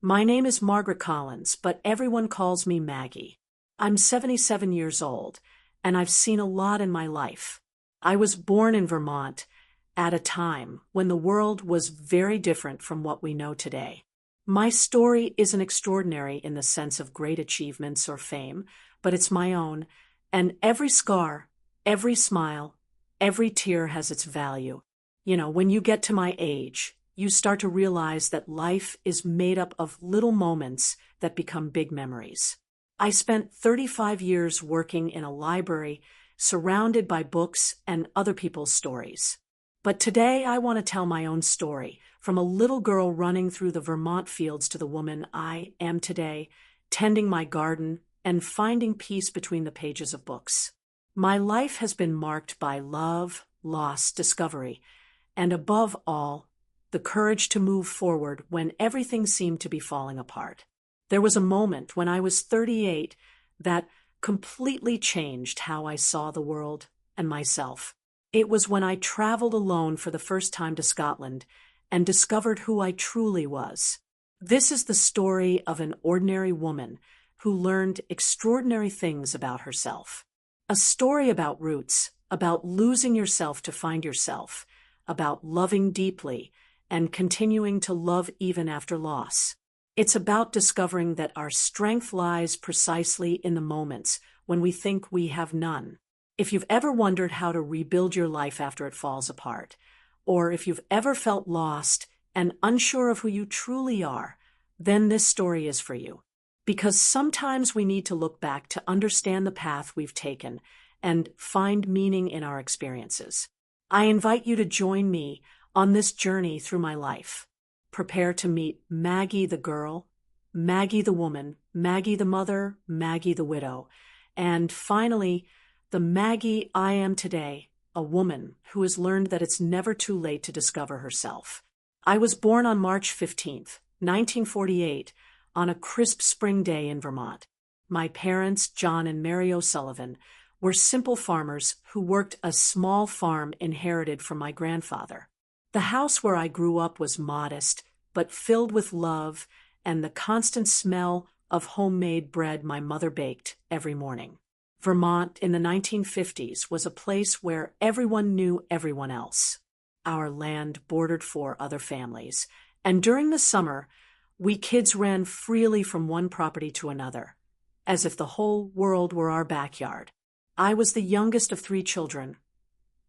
My name is Margaret Collins, but everyone calls me Maggie. I'm 77 years old, and I've seen a lot in my life. I was born in Vermont at a time when the world was very different from what we know today. My story isn't extraordinary in the sense of great achievements or fame, but it's my own, and every scar, every smile, every tear has its value. When you get to my age, you start to realize that life is made up of little moments that become big memories. I spent 35 years working in a library, surrounded by books and other people's stories. But today I want to tell my own story, from a little girl running through the Vermont fields to the woman I am today, tending my garden and finding peace between the pages of books. My life has been marked by love, loss, discovery, and above all, the courage to move forward when everything seemed to be falling apart. There was a moment when I was 38 that completely changed how I saw the world and myself. It was when I traveled alone for the first time to Scotland and discovered who I truly was. This is the story of an ordinary woman who learned extraordinary things about herself. A story about roots, about losing yourself to find yourself, about loving deeply and continuing to love even after loss. It's about discovering that our strength lies precisely in the moments when we think we have none. If you've ever wondered how to rebuild your life after it falls apart, or if you've ever felt lost and unsure of who you truly are, then this story is for you. Because sometimes we need to look back to understand the path we've taken and find meaning in our experiences. I invite you to join me on this journey through my life. Prepare to meet Maggie the girl, Maggie the woman, Maggie the mother, Maggie the widow, and finally, the Maggie I am today, a woman who has learned that it's never too late to discover herself. I was born on March 15th, 1948, on a crisp spring day in Vermont. My parents, John and Mary O'Sullivan, were simple farmers who worked a small farm inherited from my grandfather. The house where I grew up was modest, but filled with love and the constant smell of homemade bread my mother baked every morning. Vermont in the 1950s was a place where everyone knew everyone else. Our land bordered 4 other families, and during the summer, we kids ran freely from one property to another, as if the whole world were our backyard. I was the youngest of 3 children.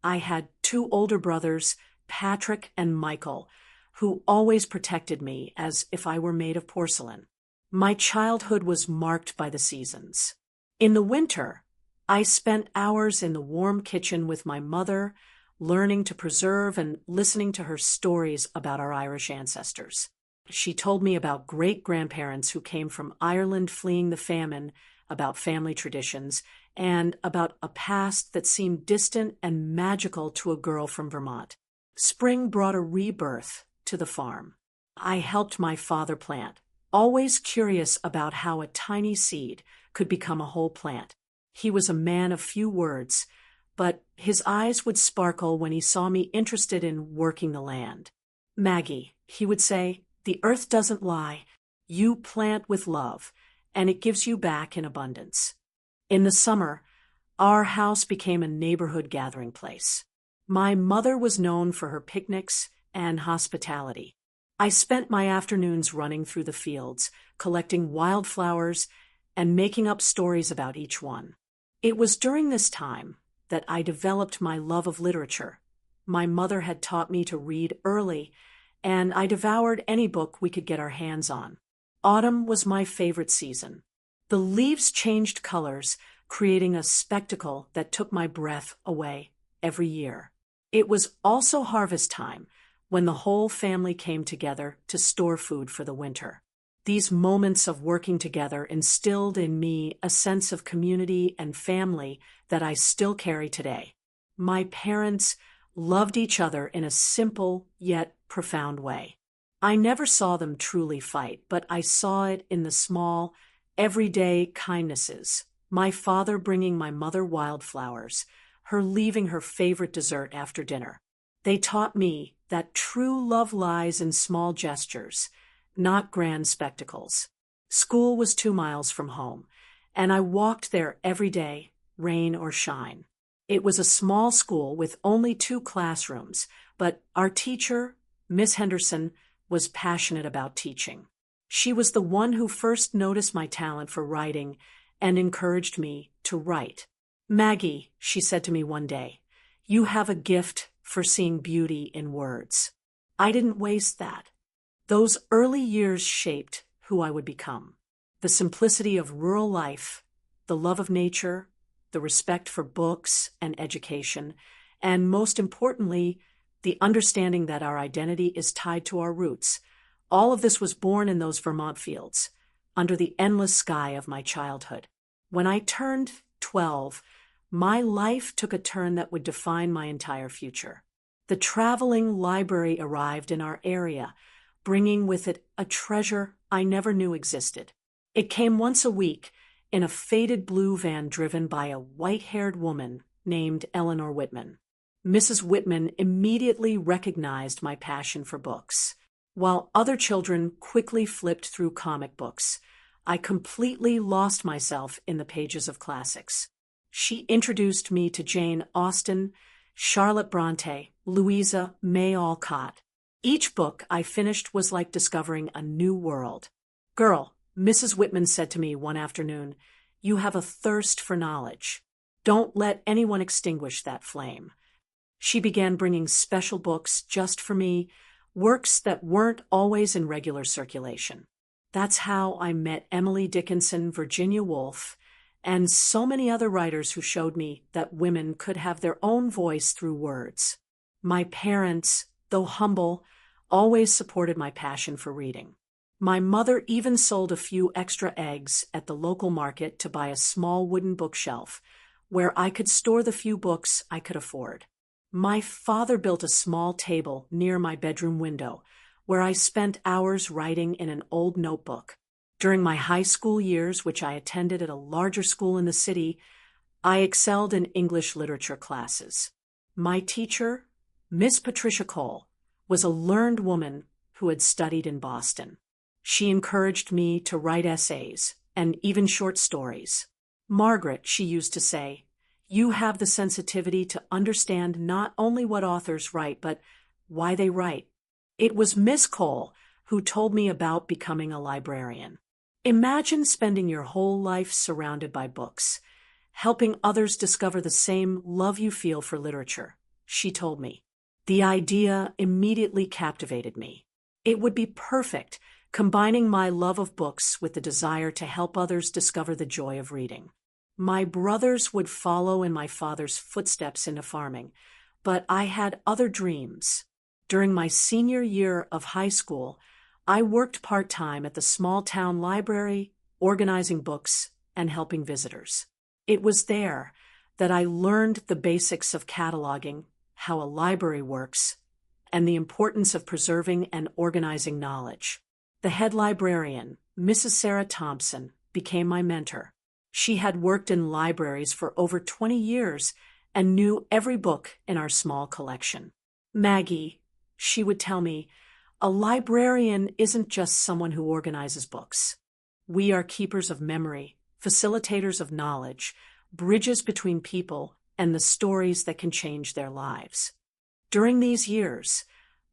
I had 2 older brothers, Patrick and Michael, who always protected me as if I were made of porcelain. My childhood was marked by the seasons. In the winter, I spent hours in the warm kitchen with my mother, learning to preserve and listening to her stories about our Irish ancestors. She told me about great-grandparents who came from Ireland fleeing the famine, about family traditions, and about a past that seemed distant and magical to a girl from Vermont. Spring brought a rebirth to the farm. I helped my father plant, always curious about how a tiny seed could become a whole plant. He was a man of few words, but his eyes would sparkle when he saw me interested in working the land. "Maggie," he would say, "the earth doesn't lie. You plant with love, and it gives you back in abundance." In the summer, our house became a neighborhood gathering place. My mother was known for her picnics and hospitality. I spent my afternoons running through the fields, collecting wildflowers and making up stories about each one. It was during this time that I developed my love of literature. My mother had taught me to read early, and I devoured any book we could get our hands on. Autumn was my favorite season. The leaves changed colors, creating a spectacle that took my breath away every year. It was also harvest time, when the whole family came together to store food for the winter. These moments of working together instilled in me a sense of community and family that I still carry today. My parents loved each other in a simple yet profound way. I never saw them truly fight, but I saw it in the small, everyday kindnesses. My father bringing my mother wildflowers, her leaving her favorite dessert after dinner. They taught me that true love lies in small gestures, not grand spectacles. School was 2 miles from home, and I walked there every day, rain or shine. It was a small school with only 2 classrooms, but our teacher, Miss Henderson, was passionate about teaching. She was the one who first noticed my talent for writing and encouraged me to write. "Maggie," she said to me one day, "you have a gift for seeing beauty in words." I didn't waste that. Those early years shaped who I would become. The simplicity of rural life, the love of nature, the respect for books and education, and most importantly, the understanding that our identity is tied to our roots. All of this was born in those Vermont fields, under the endless sky of my childhood. When I turned 12, my life took a turn that would define my entire future. The traveling library arrived in our area, bringing with it a treasure I never knew existed. It came once a week in a faded blue van driven by a white-haired woman named Eleanor Whitman. Mrs. Whitman immediately recognized my passion for books. While other children quickly flipped through comic books, I completely lost myself in the pages of classics. She introduced me to Jane Austen, Charlotte Bronte, Louisa May Alcott. Each book I finished was like discovering a new world. "Girl," Mrs. Whitman said to me one afternoon, "you have a thirst for knowledge. Don't let anyone extinguish that flame." She began bringing special books just for me, works that weren't always in regular circulation. That's how I met Emily Dickinson, Virginia Woolf, and so many other writers who showed me that women could have their own voice through words. My parents, though humble, always supported my passion for reading. My mother even sold a few extra eggs at the local market to buy a small wooden bookshelf where I could store the few books I could afford. My father built a small table near my bedroom window where I spent hours writing in an old notebook. During my high school years, which I attended at a larger school in the city, I excelled in English literature classes. My teacher, Miss Patricia Cole, was a learned woman who had studied in Boston. She encouraged me to write essays and even short stories. "Margaret," she used to say, "you have the sensitivity to understand not only what authors write, but why they write." It was Miss Cole who told me about becoming a librarian. Imagine spending your whole life surrounded by books, helping others discover the same love you feel for literature, she told me. The idea immediately captivated me. It would be perfect, combining my love of books with the desire to help others discover the joy of reading. My brothers would follow in my father's footsteps into farming, but I had other dreams. During my senior year of high school, I worked part-time at the small-town library, organizing books and helping visitors. It was there that I learned the basics of cataloging, how a library works, and the importance of preserving and organizing knowledge. The head librarian, Mrs. Sarah Thompson, became my mentor. She had worked in libraries for over 20 years and knew every book in our small collection. "Maggie," she would tell me, "a librarian isn't just someone who organizes books. We are keepers of memory, facilitators of knowledge, bridges between people, and the stories that can change their lives." During these years,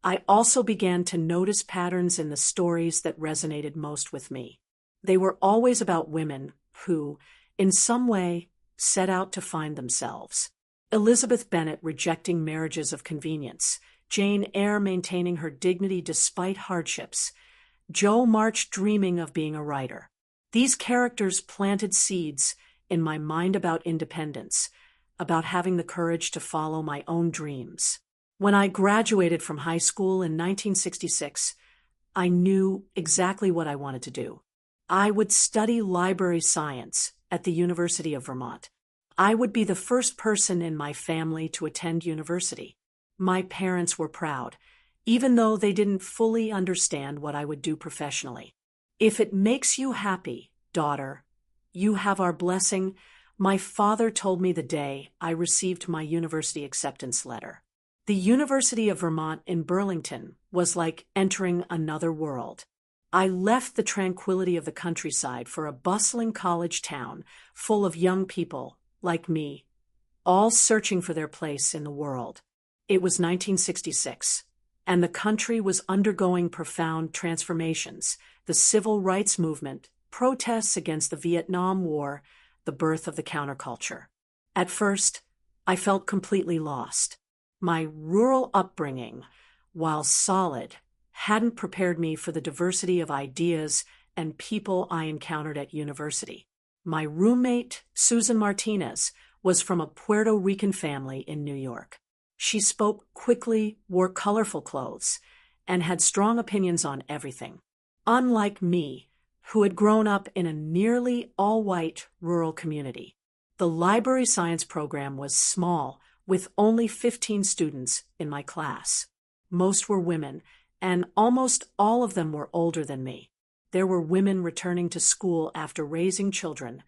I also began to notice patterns in the stories that resonated most with me. They were always about women who, in some way, set out to find themselves. Elizabeth Bennet rejecting marriages of convenience, Jane Eyre maintaining her dignity despite hardships, Jo March dreaming of being a writer. These characters planted seeds in my mind about independence, about having the courage to follow my own dreams. When I graduated from high school in 1966, I knew exactly what I wanted to do. I would study library science at the University of Vermont. I would be the first person in my family to attend university. My parents were proud, even though they didn't fully understand what I would do professionally. "If it makes you happy, daughter, you have our blessing," my father told me the day I received my university acceptance letter. The University of Vermont in Burlington was like entering another world. I left the tranquility of the countryside for a bustling college town full of young people like me, all searching for their place in the world. It was 1966, and the country was undergoing profound transformations: the civil rights movement, protests against the Vietnam War, the birth of the counterculture. At first, I felt completely lost. My rural upbringing, while solid, hadn't prepared me for the diversity of ideas and people I encountered at university. My roommate, Susan Martinez, was from a Puerto Rican family in New York. She spoke quickly, wore colorful clothes, and had strong opinions on everything. Unlike me, who had grown up in a nearly all-white rural community, the library science program was small, with only 15 students in my class. Most were women, and almost all of them were older than me. There were women returning to school after raising children,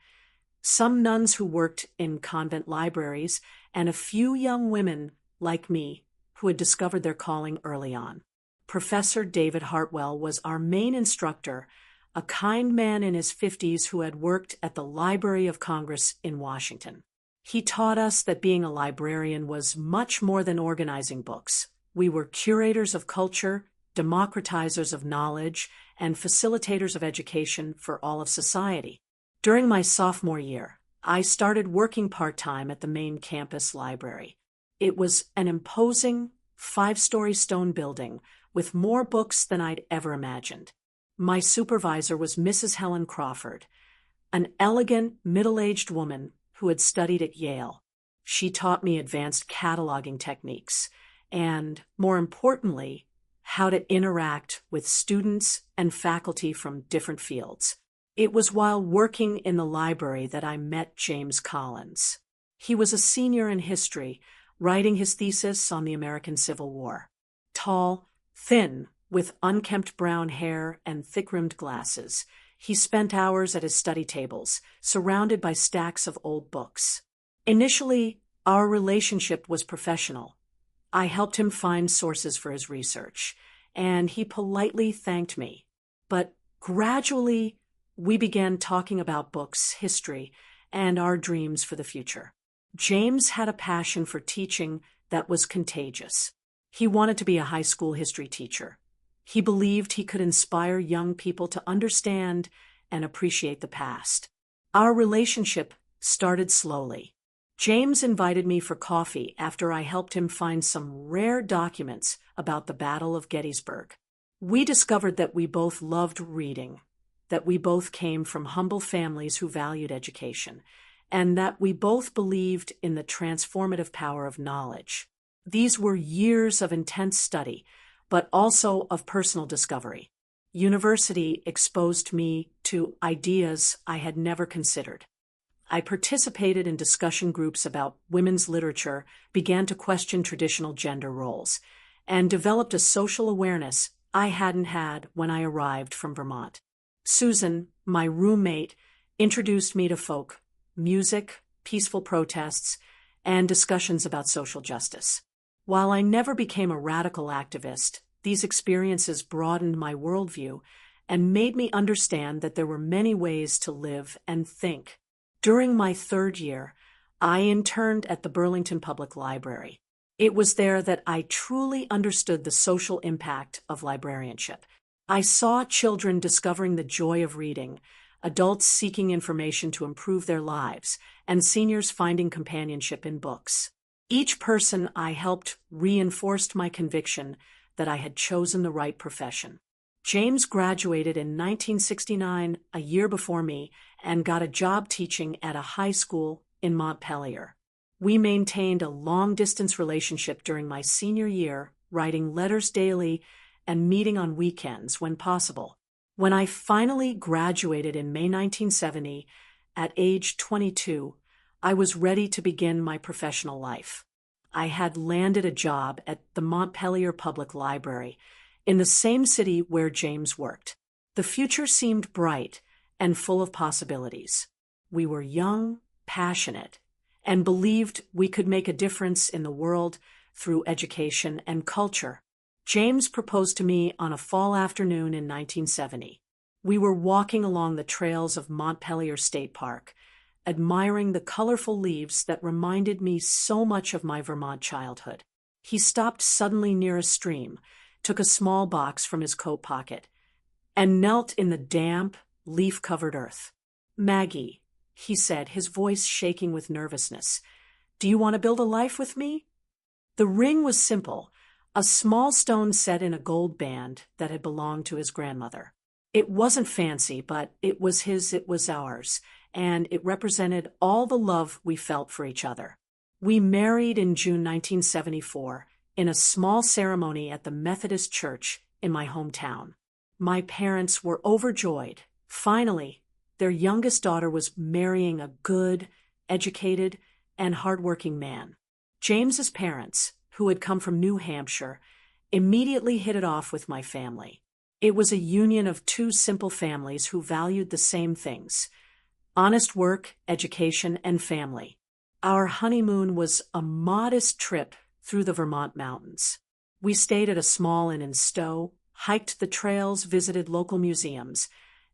some nuns who worked in convent libraries, and a few young women like me who had discovered their calling early on. Professor David Hartwell was our main instructor, a kind man in his 50s who had worked at the Library of Congress in Washington. He taught us that being a librarian was much more than organizing books. We were curators of culture, democratizers of knowledge, and facilitators of education for all of society. During my sophomore year, I started working part-time at the main campus library. It was an imposing, 5-story stone building with more books than I'd ever imagined. My supervisor was Mrs. Helen Crawford, an elegant, middle-aged woman who had studied at Yale. She taught me advanced cataloging techniques and, more importantly, how to interact with students and faculty from different fields. It was while working in the library that I met James Collins. He was a senior in history, writing his thesis on the American Civil War. Tall, thin, with unkempt brown hair and thick-rimmed glasses, he spent hours at his study tables, surrounded by stacks of old books. Initially, our relationship was professional. I helped him find sources for his research, and he politely thanked me. But gradually, we began talking about books, history, and our dreams for the future. James had a passion for teaching that was contagious. He wanted to be a high school history teacher. He believed he could inspire young people to understand and appreciate the past. Our relationship started slowly. James invited me for coffee after I helped him find some rare documents about the Battle of Gettysburg. We discovered that we both loved reading, that we both came from humble families who valued education, and that we both believed in the transformative power of knowledge. These were years of intense study, but also of personal discovery. University exposed me to ideas I had never considered. I participated in discussion groups about women's literature, began to question traditional gender roles, and developed a social awareness I hadn't had when I arrived from Vermont. Susan, my roommate, introduced me to folk, music, peaceful protests, and discussions about social justice. While I never became a radical activist, these experiences broadened my worldview and made me understand that there were many ways to live and think. During my third year, I interned at the Burlington Public Library. It was there that I truly understood the social impact of librarianship. I saw children discovering the joy of reading, adults seeking information to improve their lives, and seniors finding companionship in books. Each person I helped reinforced my conviction that I had chosen the right profession. James graduated in 1969, a year before me, and got a job teaching at a high school in Montpelier. We maintained a long-distance relationship during my senior year, writing letters daily and meeting on weekends when possible. When I finally graduated in May 1970, at age 22, I was ready to begin my professional life. I had landed a job at the Montpelier Public Library, in the same city where James worked. The future seemed bright and full of possibilities. We were young, passionate, and believed we could make a difference in the world through education and culture. James proposed to me on a fall afternoon in 1970. We were walking along the trails of Montpelier State Park, admiring the colorful leaves that reminded me so much of my Vermont childhood. He stopped suddenly near a stream, took a small box from his coat pocket, and knelt in the damp, leaf-covered earth. "Maggie," he said, his voice shaking with nervousness, "do you want to build a life with me?" The ring was simple, a small stone set in a gold band that had belonged to his grandmother. It wasn't fancy, but it was his, it was ours, and it represented all the love we felt for each other. We married in June 1974 in a small ceremony at the Methodist Church in my hometown. My parents were overjoyed. Finally, their youngest daughter was marrying a good, educated, and hardworking man. James's parents, who had come from New Hampshire, immediately hit it off with my family. It was a union of two simple families who valued the same things: honest work, education, and family. Our honeymoon was a modest trip through the Vermont mountains. We stayed at a small inn in Stowe, hiked the trails, visited local museums,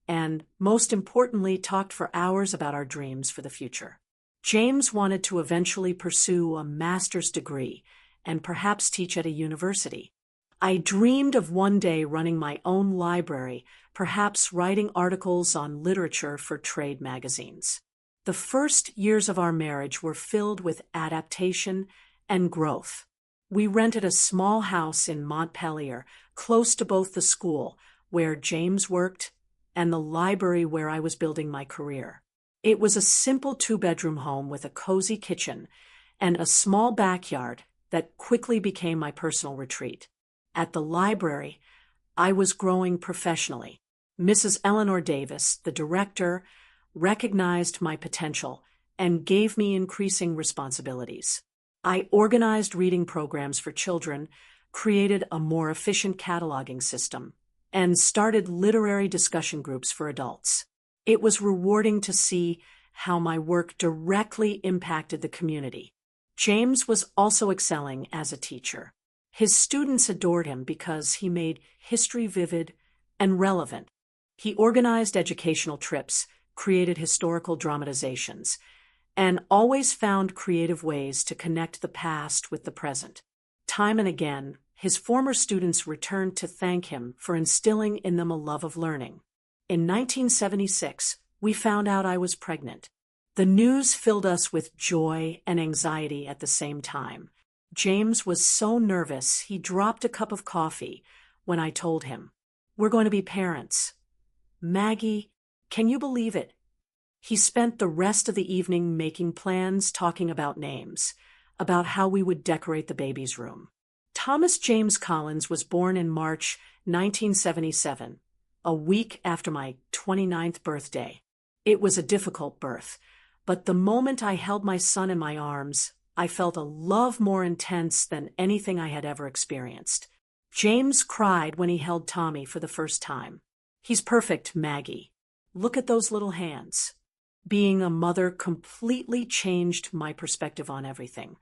and, most importantly, talked for hours about our dreams for the future. James wanted to eventually pursue a master's degree and perhaps teach at a university. I dreamed of one day running my own library, perhaps writing articles on literature for trade magazines. The first years of our marriage were filled with adaptation and growth. We rented a small house in Montpelier, close to both the school where James worked and the library where I was building my career. It was a simple two-bedroom home with a cozy kitchen and a small backyard that quickly became my personal retreat. At the library, I was growing professionally. Mrs. Eleanor Davis, the director, recognized my potential and gave me increasing responsibilities. I organized reading programs for children, created a more efficient cataloging system, and started literary discussion groups for adults. It was rewarding to see how my work directly impacted the community. James was also excelling as a teacher. His students adored him because he made history vivid and relevant. He organized educational trips, created historical dramatizations, and always found creative ways to connect the past with the present. Time and again, his former students returned to thank him for instilling in them a love of learning. In 1976, we found out I was pregnant. The news filled us with joy and anxiety at the same time. James was so nervous he dropped a cup of coffee when I told him, "We're going to be parents." "Maggie, can you believe it?" He spent the rest of the evening making plans, talking about names, about how we would decorate the baby's room. Thomas James Collins was born in March 1977, a week after my 29th birthday. It was a difficult birth, but the moment I held my son in my arms, I felt a love more intense than anything I had ever experienced. James cried when he held Tommy for the first time. "He's perfect, Maggie. Look at those little hands." Being a mother completely changed my perspective on everything.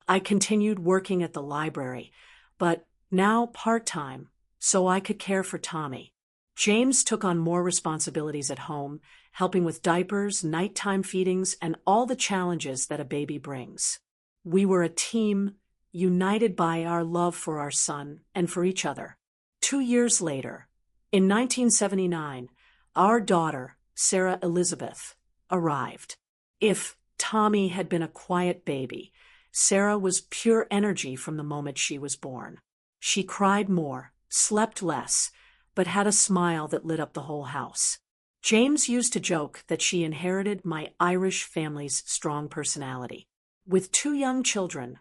I continued working at the library, but now part-time, so I could care for Tommy. James took on more responsibilities at home, helping with diapers, nighttime feedings, and all the challenges that a baby brings. We were a team, united by our love for our son and for each other. 2 years later, in 1979, our daughter, Sarah Elizabeth, arrived. If Tommy had been a quiet baby, Sarah was pure energy from the moment she was born. She cried more, slept less, but had a smile that lit up the whole house. James used to joke that she inherited my Irish family's strong personality. With 2 young children,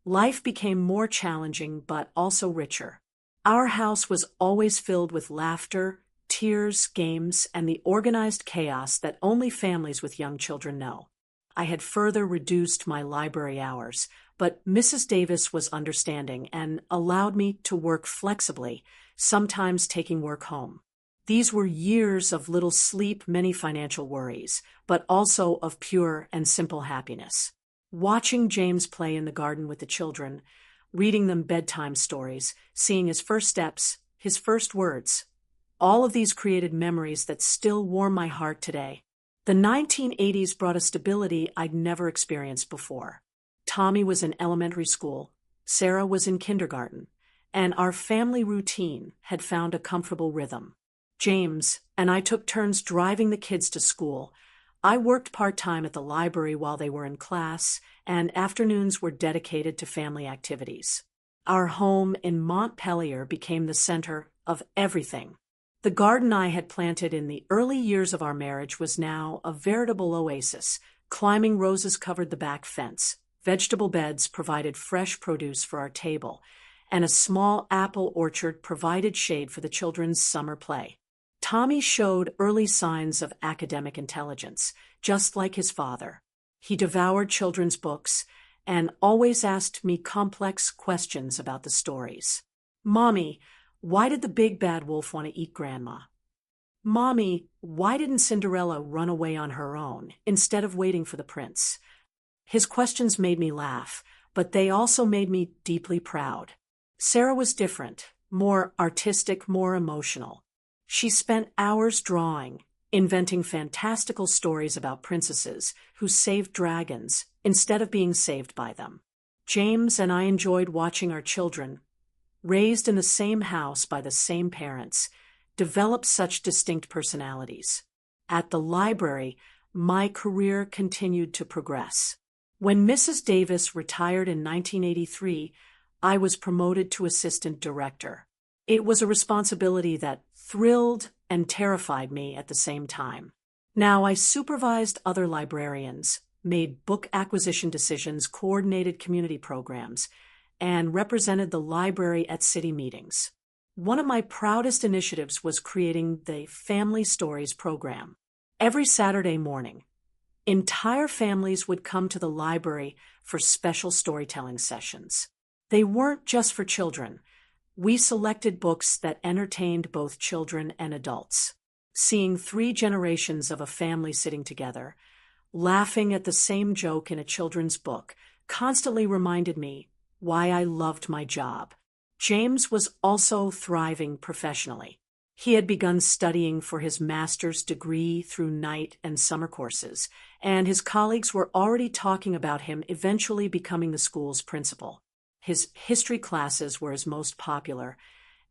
life became more challenging but also richer. Our house was always filled with laughter, tears, games, and the organized chaos that only families with young children know. I had further reduced my library hours, but Mrs. Davis was understanding and allowed me to work flexibly, sometimes taking work home. These were years of little sleep, many financial worries, but also of pure and simple happiness. Watching James play in the garden with the children, reading them bedtime stories, seeing his first steps, his first words. All of these created memories that still warm my heart today. The 1980s brought a stability I'd never experienced before. Tommy was in elementary school, Sarah was in kindergarten, and our family routine had found a comfortable rhythm. James and I took turns driving the kids to school. I worked part-time at the library while they were in class, and afternoons were dedicated to family activities. Our home in Montpelier became the center of everything. The garden I had planted in the early years of our marriage was now a veritable oasis. Climbing roses covered the back fence, vegetable beds provided fresh produce for our table, and a small apple orchard provided shade for the children's summer play. Tommy showed early signs of academic intelligence, just like his father. He devoured children's books and always asked me complex questions about the stories. "Mommy, why did the big bad wolf want to eat Grandma? Mommy, why didn't Cinderella run away on her own instead of waiting for the prince?" His questions made me laugh, but they also made me deeply proud. Sarah was different, more artistic, more emotional. She spent hours drawing, inventing fantastical stories about princesses who saved dragons instead of being saved by them. James and I enjoyed watching our children, raised in the same house by the same parents, develop such distinct personalities. At the library, my career continued to progress. When Mrs. Davis retired in 1983, I was promoted to assistant director. It was a responsibility that thrilled and terrified me at the same time. Now I supervised other librarians, made book acquisition decisions, coordinated community programs, and represented the library at city meetings. One of my proudest initiatives was creating the Family Stories program. Every Saturday morning, entire families would come to the library for special storytelling sessions. They weren't just for children. We selected books that entertained both children and adults. Seeing 3 generations of a family sitting together, laughing at the same joke in a children's book, constantly reminded me why I loved my job. James was also thriving professionally. He had begun studying for his master's degree through night and summer courses, and his colleagues were already talking about him eventually becoming the school's principal. His history classes were his most popular,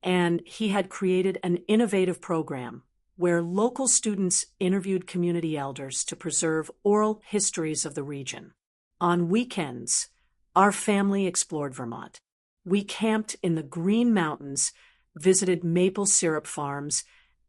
and he had created an innovative program where local students interviewed community elders to preserve oral histories of the region. On weekends, our family explored Vermont. We camped in the Green Mountains, visited maple syrup farms,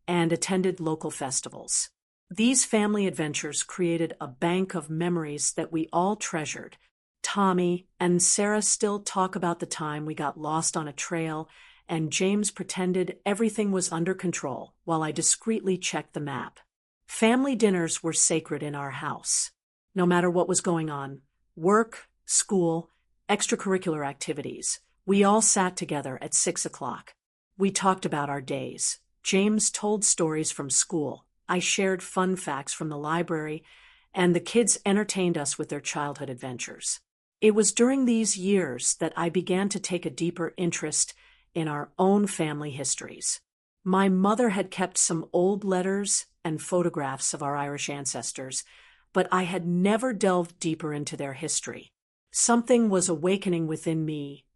and attended local festivals. These family adventures created a bank of memories that we all treasured. Tommy and Sarah still talk about the time we got lost on a trail, and James pretended everything was under control while I discreetly checked the map. Family dinners were sacred in our house. No matter what was going on, work, school, extracurricular activities, we all sat together at 6 o'clock. We talked about our days. James told stories from school. I shared fun facts from the library, and the kids entertained us with their childhood adventures. It was during these years that I began to take a deeper interest in our own family histories. My mother had kept some old letters and photographs of our Irish ancestors, but I had never delved deeper into their history. Something was awakening within me,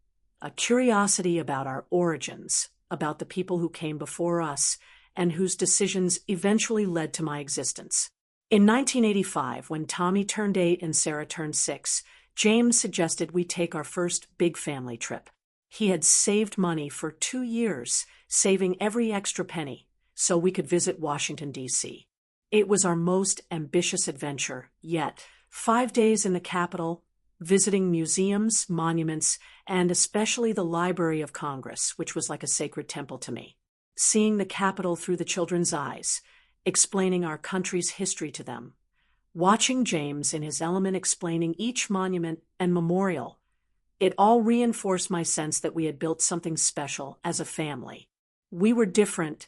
a curiosity about our origins, about the people who came before us, and whose decisions eventually led to my existence. In 1985, when Tommy turned 8 and Sarah turned 6, James suggested we take our first big family trip. He had saved money for 2 years, saving every extra penny, so we could visit Washington, D.C. It was our most ambitious adventure yet. 5 days in the capital, visiting museums, monuments, and especially the Library of Congress, which was like a sacred temple to me. Seeing the Capitol through the children's eyes, explaining our country's history to them. Watching James in his element explaining each monument and memorial, it all reinforced my sense that we had built something special as a family. We were different,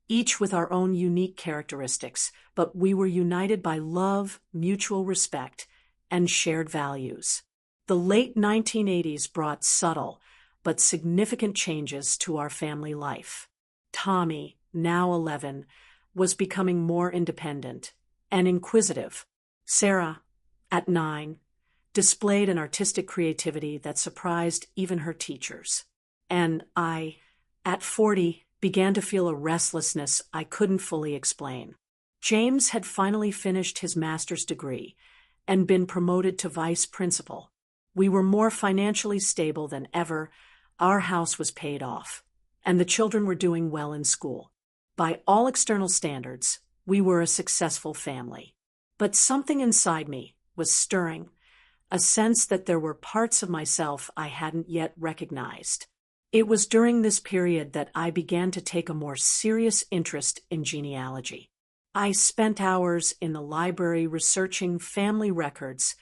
each with our own unique characteristics, but we were united by love, mutual respect, and shared values. The late 1980s brought subtle but significant changes to our family life. Tommy, now 11, was becoming more independent and inquisitive. Sarah, at 9, displayed an artistic creativity that surprised even her teachers. And I, at 40, began to feel a restlessness I couldn't fully explain. James had finally finished his master's degree and been promoted to vice principal. We were more financially stable than ever, our house was paid off, and the children were doing well in school. By all external standards, we were a successful family. But something inside me was stirring, a sense that there were parts of myself I hadn't yet recognized. It was during this period that I began to take a more serious interest in genealogy. I spent hours in the library researching family records,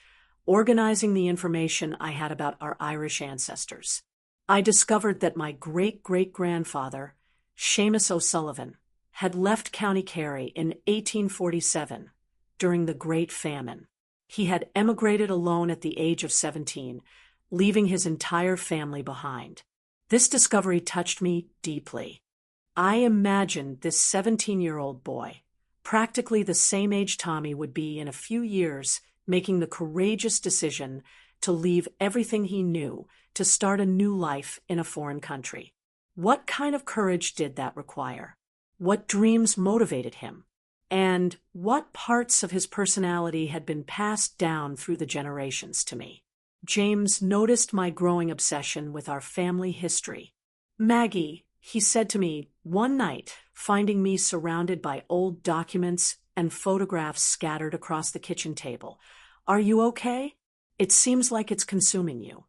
organizing the information I had about our Irish ancestors. I discovered that my great-great-grandfather, Seamus O'Sullivan, had left County Kerry in 1847 during the Great Famine. He had emigrated alone at the age of 17, leaving his entire family behind. This discovery touched me deeply. I imagined this 17-year-old boy, practically the same age Tommy would be in a few years, making the courageous decision to leave everything he knew to start a new life in a foreign country. What kind of courage did that require? What dreams motivated him? And what parts of his personality had been passed down through the generations to me? James noticed my growing obsession with our family history. "Maggie," he said to me one night, finding me surrounded by old documents and photographs scattered across the kitchen table, "are you okay? It seems like it's consuming you."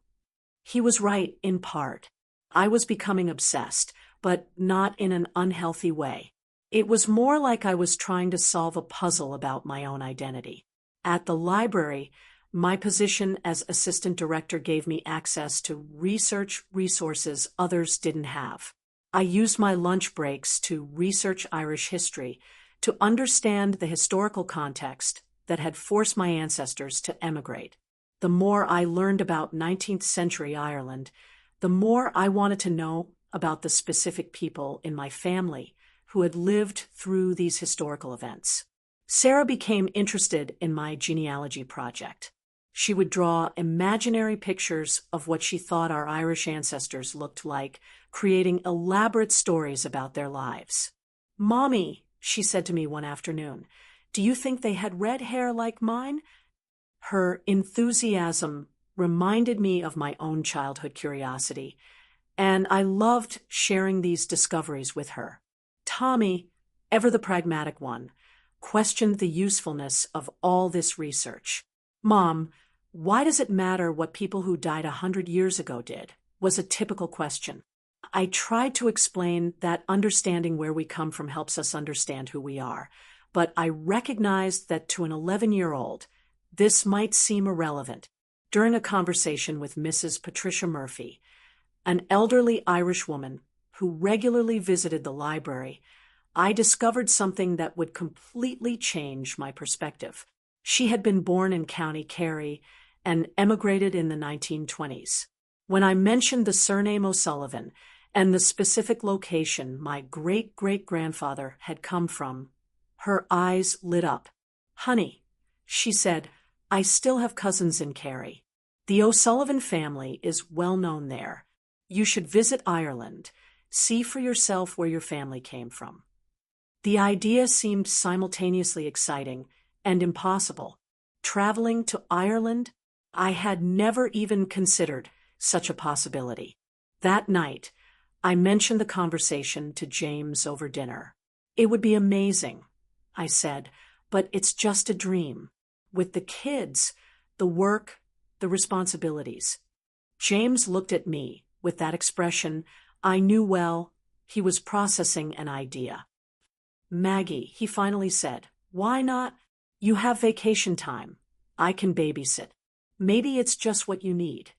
He was right in part. I was becoming obsessed, but not in an unhealthy way. It was more like I was trying to solve a puzzle about my own identity. At the library, my position as assistant director gave me access to research resources others didn't have. I used my lunch breaks to research Irish history, to understand the historical context that had forced my ancestors to emigrate. The more I learned about 19th century Ireland, the more I wanted to know about the specific people in my family who had lived through these historical events. Sarah became interested in my genealogy project. She would draw imaginary pictures of what she thought our Irish ancestors looked like, creating elaborate stories about their lives. "Mommy," she said to me one afternoon, "do you think they had red hair like mine?" Her enthusiasm reminded me of my own childhood curiosity, and I loved sharing these discoveries with her. Tommy, ever the pragmatic one, questioned the usefulness of all this research. "Mom, why does it matter what people who died 100 years ago did?" was a typical question. I tried to explain that understanding where we come from helps us understand who we are, but I recognized that to an 11-year-old, this might seem irrelevant. During a conversation with Mrs. Patricia Murphy, an elderly Irish woman who regularly visited the library, I discovered something that would completely change my perspective. She had been born in County Kerry and emigrated in the 1920s. When I mentioned the surname O'Sullivan and the specific location my great-great-grandfather had come from, her eyes lit up. "Honey," she said, "I still have cousins in Kerry. The O'Sullivan family is well known there. You should visit Ireland. See for yourself where your family came from." The idea seemed simultaneously exciting and impossible. Traveling to Ireland? I had never even considered such a possibility. That night, I mentioned the conversation to James over dinner. "It would be amazing," I said, "but it's just a dream. With the kids, the work, the responsibilities." James looked at me with that expression I knew well. He was processing an idea. "Maggie," he finally said, "why not? You have vacation time. I can babysit. Maybe it's just what you need."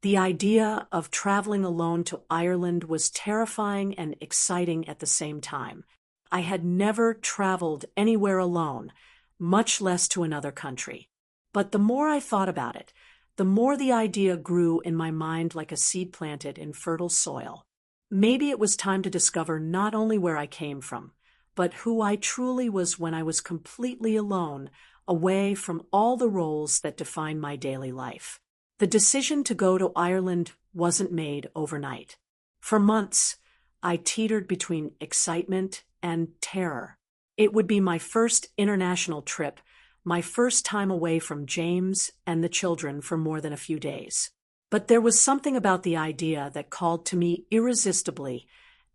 The idea of traveling alone to Ireland was terrifying and exciting at the same time. I had never traveled anywhere alone, much less to another country. But the more I thought about it, the more the idea grew in my mind like a seed planted in fertile soil. Maybe it was time to discover not only where I came from, but who I truly was when I was completely alone, away from all the roles that define my daily life. The decision to go to Ireland wasn't made overnight. For months, I teetered between excitement and terror. It would be my first international trip, my first time away from James and the children for more than a few days. But there was something about the idea that called to me irresistibly,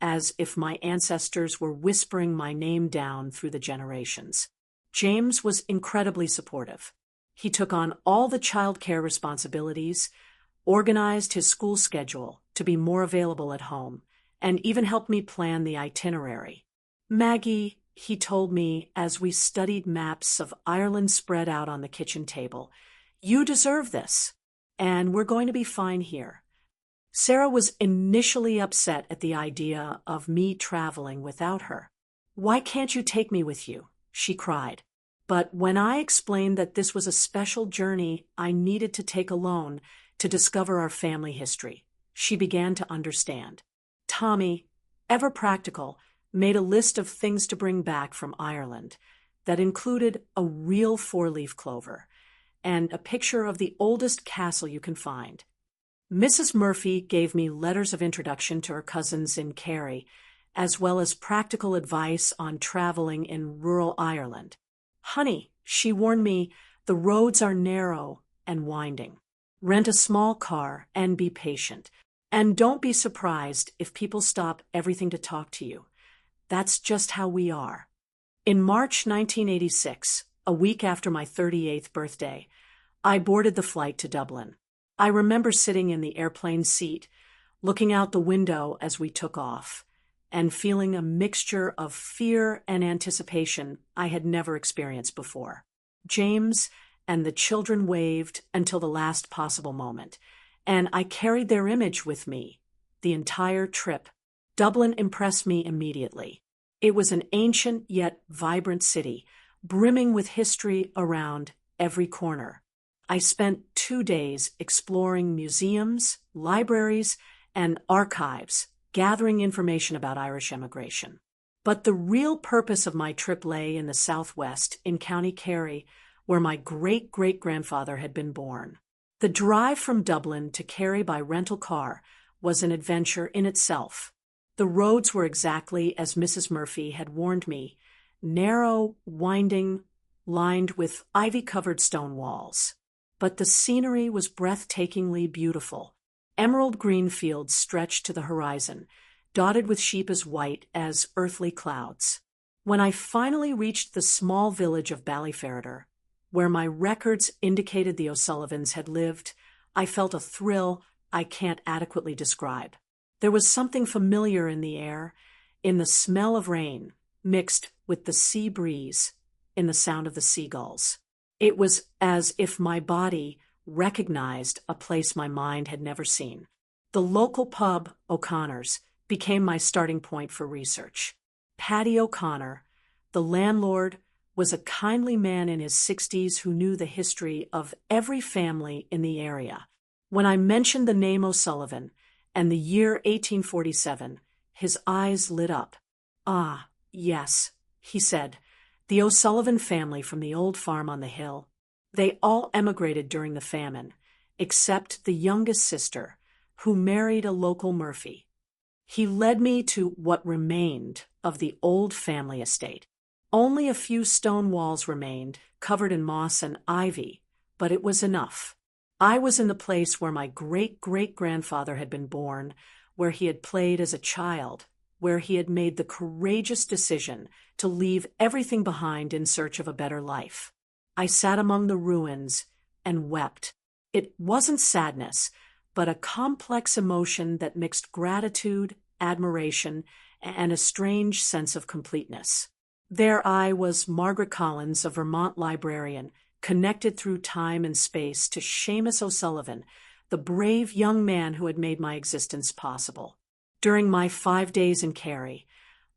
as if my ancestors were whispering my name down through the generations. James was incredibly supportive. He took on all the childcare responsibilities, organized his school schedule to be more available at home, and even helped me plan the itinerary. "Maggie," he told me as we studied maps of Ireland spread out on the kitchen table, "you deserve this, and we're going to be fine here." Sarah was initially upset at the idea of me traveling without her. "Why can't you take me with you?" she cried. But when I explained that this was a special journey I needed to take alone to discover our family history, she began to understand. Tommy, ever practical, made a list of things to bring back from Ireland that included a real four-leaf clover and a picture of the oldest castle you can find. Mrs. Murphy gave me letters of introduction to her cousins in Kerry, as well as practical advice on traveling in rural Ireland. "Honey," she warned me, "the roads are narrow and winding. Rent a small car and be patient. And don't be surprised if people stop everything to talk to you. That's just how we are." In March 1986, a week after my 38th birthday, I boarded the flight to Dublin. I remember sitting in the airplane seat, looking out the window as we took off, and feeling a mixture of fear and anticipation I had never experienced before. James and the children waved until the last possible moment, and I carried their image with me the entire trip. Dublin impressed me immediately. It was an ancient yet vibrant city, brimming with history around every corner. I spent 2 days exploring museums, libraries, and archives, gathering information about Irish immigration. But the real purpose of my trip lay in the southwest, in County Kerry, where my great-great-grandfather had been born. The drive from Dublin to Kerry by rental car was an adventure in itself. The roads were exactly as Mrs. Murphy had warned me, narrow, winding, lined with ivy-covered stone walls. But the scenery was breathtakingly beautiful. Emerald green fields stretched to the horizon, dotted with sheep as white as earthly clouds. When I finally reached the small village of Ballyferriter, where my records indicated the O'Sullivans had lived, I felt a thrill I can't adequately describe. There was something familiar in the air, in the smell of rain, mixed with the sea breeze, in the sound of the seagulls. It was as if my body recognized a place my mind had never seen. The local pub, O'Connor's, became my starting point for research. Paddy O'Connor, the landlord, was a kindly man in his 60s who knew the history of every family in the area. When I mentioned the name O'Sullivan and the year 1847, his eyes lit up. "Ah, yes," he said, "the O'Sullivan family from the old farm on the hill. They all emigrated during the famine, except the youngest sister, who married a local Murphy." He led me to what remained of the old family estate. Only a few stone walls remained, covered in moss and ivy, but it was enough. I was in the place where my great-great-grandfather had been born, where he had played as a child, where he had made the courageous decision to leave everything behind in search of a better life. I sat among the ruins and wept. It wasn't sadness, but a complex emotion that mixed gratitude, admiration, and a strange sense of completeness. There I was, Margaret Collins, a Vermont librarian, connected through time and space to Seamus O'Sullivan, the brave young man who had made my existence possible. During my 5 days in Kerry,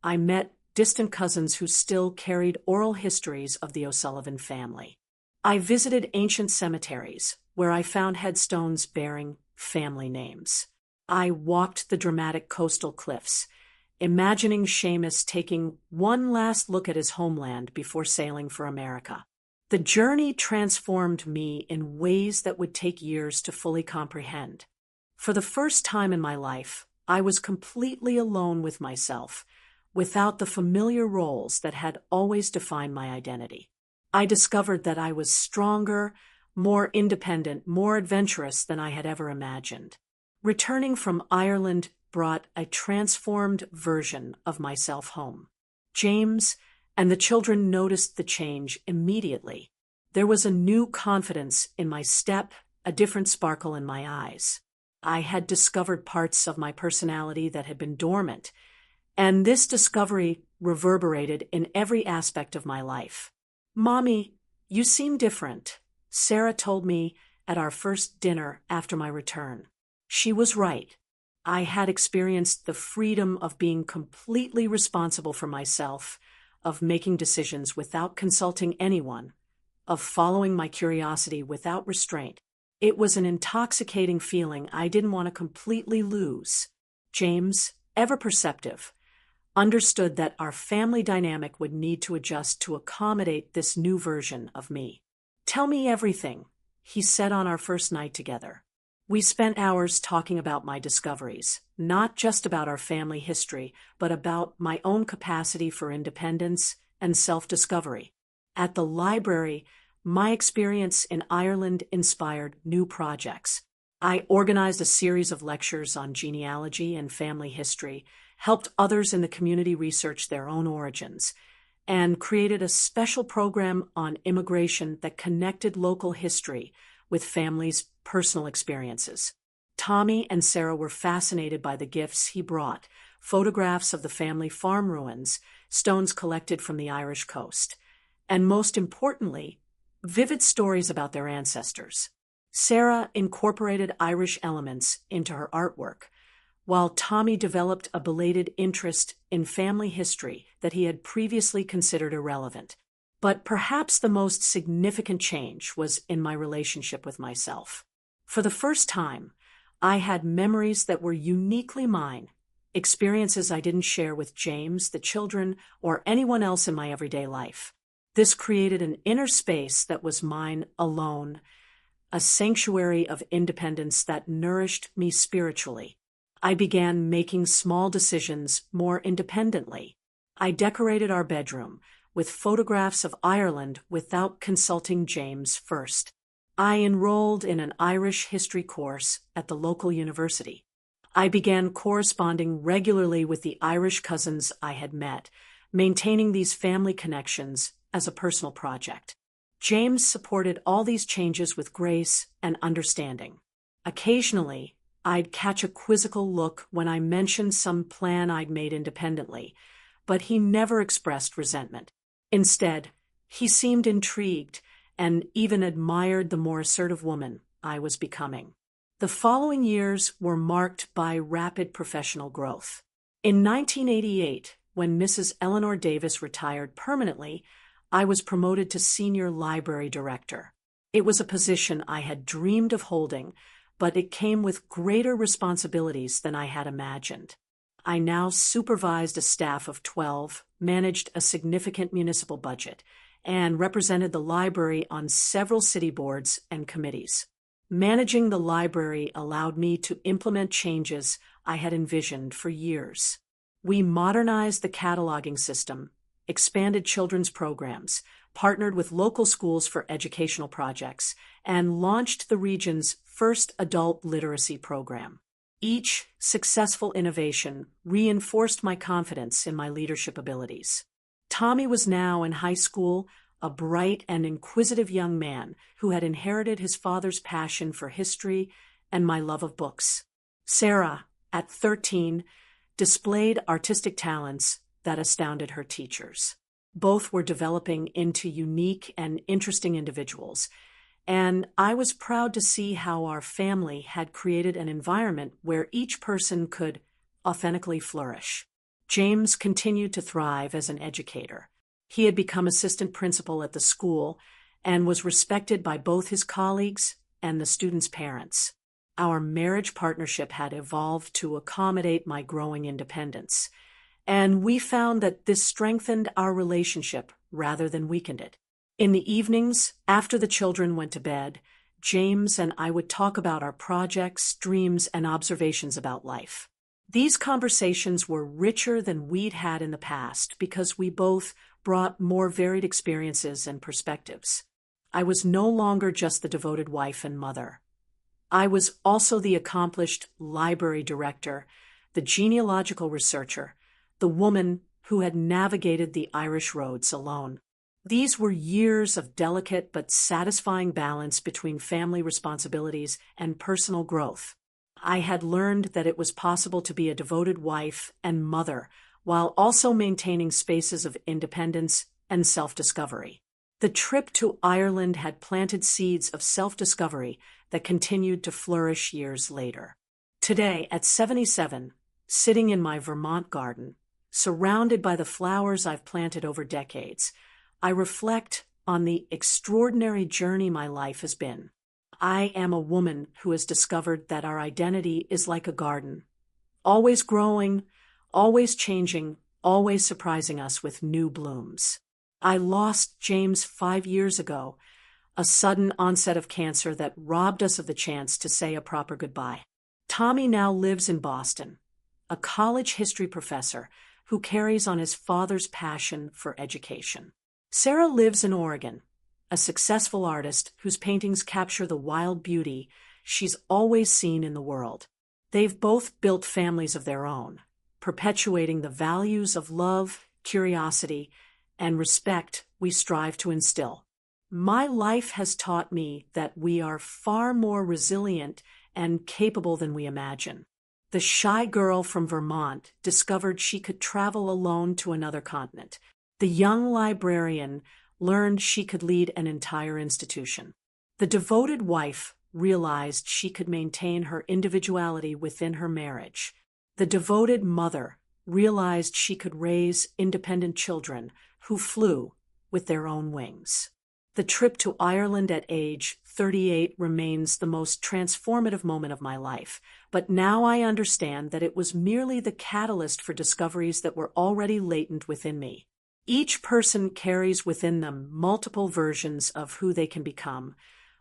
I met distant cousins who still carried oral histories of the O'Sullivan family. I visited ancient cemeteries, where I found headstones bearing family names. I walked the dramatic coastal cliffs, imagining Seamus taking one last look at his homeland before sailing for America. The journey transformed me in ways that would take years to fully comprehend. For the first time in my life, I was completely alone with myself, without the familiar roles that had always defined my identity. I discovered that I was stronger, more independent, more adventurous than I had ever imagined. Returning from Ireland brought a transformed version of myself home. James and the children noticed the change immediately. There was a new confidence in my step, a different sparkle in my eyes. I had discovered parts of my personality that had been dormant, and this discovery reverberated in every aspect of my life. "Mommy, you seem different," Sarah told me at our first dinner after my return. She was right. I had experienced the freedom of being completely responsible for myself, of making decisions without consulting anyone, of following my curiosity without restraint. It was an intoxicating feeling I didn't want to completely lose. James, ever perceptive, understood that our family dynamic would need to adjust to accommodate this new version of me. "Tell me everything," he said on our first night together. We spent hours talking about my discoveries, not just about our family history, but about my own capacity for independence and self-discovery. At the library, my experience in Ireland inspired new projects. I organized a series of lectures on genealogy and family history, helped others in the community research their own origins, and created a special program on immigration that connected local history with families' personal experiences. Tommy and Sarah were fascinated by the gifts he brought: photographs of the family farm ruins, stones collected from the Irish coast, and most importantly, vivid stories about their ancestors. Sarah incorporated Irish elements into her artwork, while Tommy developed a belated interest in family history that he had previously considered irrelevant. But perhaps the most significant change was in my relationship with myself. For the first time, I had memories that were uniquely mine, experiences I didn't share with James, the children, or anyone else in my everyday life. This created an inner space that was mine alone, a sanctuary of independence that nourished me spiritually. I began making small decisions more independently. I decorated our bedroom with photographs of Ireland without consulting James first. I enrolled in an Irish history course at the local university. I began corresponding regularly with the Irish cousins I had met, maintaining these family connections as a personal project. James supported all these changes with grace and understanding. Occasionally, I'd catch a quizzical look when I mentioned some plan I'd made independently, but he never expressed resentment. Instead, he seemed intrigued and even admired the more assertive woman I was becoming. The following years were marked by rapid professional growth. In 1988, when Mrs. Eleanor Davis retired permanently, I was promoted to senior library director. It was a position I had dreamed of holding, but it came with greater responsibilities than I had imagined. I now supervised a staff of 12, managed a significant municipal budget, and represented the library on several city boards and committees. Managing the library allowed me to implement changes I had envisioned for years. We modernized the cataloging system, expanded children's programs, partnered with local schools for educational projects, and launched the region's first adult literacy program. Each successful innovation reinforced my confidence in my leadership abilities. Tommy was now in high school, a bright and inquisitive young man who had inherited his father's passion for history and my love of books. Sarah, at 13, displayed artistic talents that astounded her teachers. Both were developing into unique and interesting individuals, and I was proud to see how our family had created an environment where each person could authentically flourish. James continued to thrive as an educator. He had become assistant principal at the school and was respected by both his colleagues and the students' parents. Our marriage partnership had evolved to accommodate my growing independence, and we found that this strengthened our relationship rather than weakened it. In the evenings, after the children went to bed, James and I would talk about our projects, dreams, and observations about life. These conversations were richer than we'd had in the past because we both brought more varied experiences and perspectives. I was no longer just the devoted wife and mother. I was also the accomplished library director, the genealogical researcher, the woman who had navigated the Irish roads alone. These were years of delicate but satisfying balance between family responsibilities and personal growth. I had learned that it was possible to be a devoted wife and mother while also maintaining spaces of independence and self-discovery. The trip to Ireland had planted seeds of self-discovery that continued to flourish years later. Today, at 77, sitting in my Vermont garden, surrounded by the flowers I've planted over decades, I reflect on the extraordinary journey my life has been. I am a woman who has discovered that our identity is like a garden, always growing, always changing, always surprising us with new blooms. I lost James 5 years ago, a sudden onset of cancer that robbed us of the chance to say a proper goodbye. Tommy now lives in Boston, a college history professor who carries on his father's passion for education. Sarah lives in Oregon, a successful artist whose paintings capture the wild beauty she's always seen in the world. They've both built families of their own, perpetuating the values of love, curiosity, and respect we strive to instill. My life has taught me that we are far more resilient and capable than we imagine. The shy girl from Vermont discovered she could travel alone to another continent. The young librarian learned she could lead an entire institution. The devoted wife realized she could maintain her individuality within her marriage. The devoted mother realized she could raise independent children who flew with their own wings. The trip to Ireland at age 38 remains the most transformative moment of my life, but now I understand that it was merely the catalyst for discoveries that were already latent within me. Each person carries within them multiple versions of who they can become.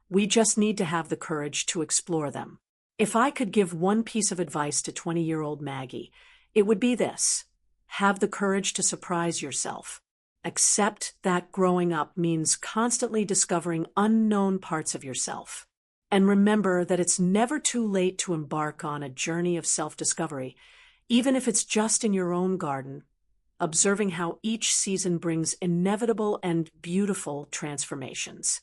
We just need to have the courage to explore them. If I could give one piece of advice to 20-year-old Maggie, it would be this: have the courage to surprise yourself. Accept that growing up means constantly discovering unknown parts of yourself. And remember that it's never too late to embark on a journey of self-discovery, even if it's just in your own garden, observing how each season brings inevitable and beautiful transformations.